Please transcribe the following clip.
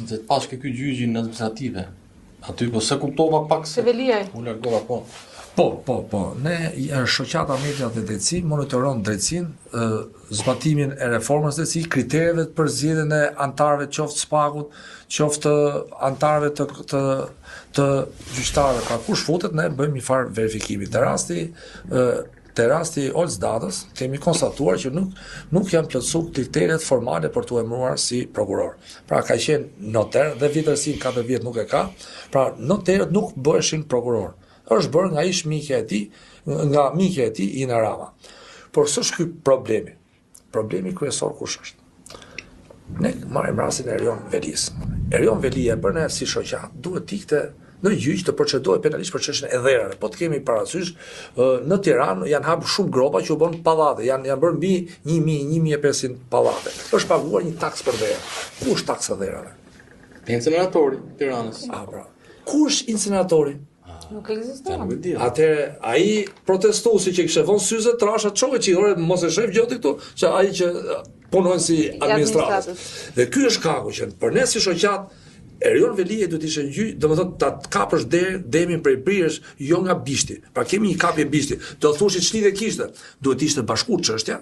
Se pas ke ky gjyqin administrative. Aty po se kuptova pak se Seveliaj. u largova po. Po. Ne shoqata media dhe drejtësi monitoron drejtësinë, zbatimin e reformës drejtësi, kriteret për zgjedhjen e antarëve qoftë SPAK-ut, qoftë antarëve të gjyqtarëve. Pra kush futet, ne bëjmë një farë verifikimi. Te rasti Olc Datës, kemi konstatuar që nuk janë plotësuar kriteret formale për t'u emëruar si prokuror. Pra ka qenë noter dhe vjetërsi 4 vjet nuk e ka. Pra noterët nuk bëheshin prokuror. Është bërë nga ish mikja e tij Ina Rama. Por s'është ky problemi. Problemi kryesor kush është? Ne marrim rastin e Erion Velis. Erion Velia për ne si shoqat duhet ikte në gjyq të procedohet penalisht për çështjen e dherave. Po të kemi parasysh në Tiranë janë hapur shumë gropa që u bën pallate, janë bërë mbi 1500 pallate. Është paguar një taks për dherë. Ku është taksa dherave? Incineratori Tiranës. Pra. Ku është incineratori? Nuk ekziston. Atëherë ai protestuesi që kishte vënë syze trasha çove çidore mos e shef gjoti këtu që ai që punojnë si administratës. Dhe ky është kaku që për ne si shoqat Erion Velia duhet ishte gjyq, domethënë ta kapësh demin prej prirësh jo nga bishti. Pra kemi një kapje bishti. Do thoshit ç'lidhje kishte. Duhet ishte bashku çështja.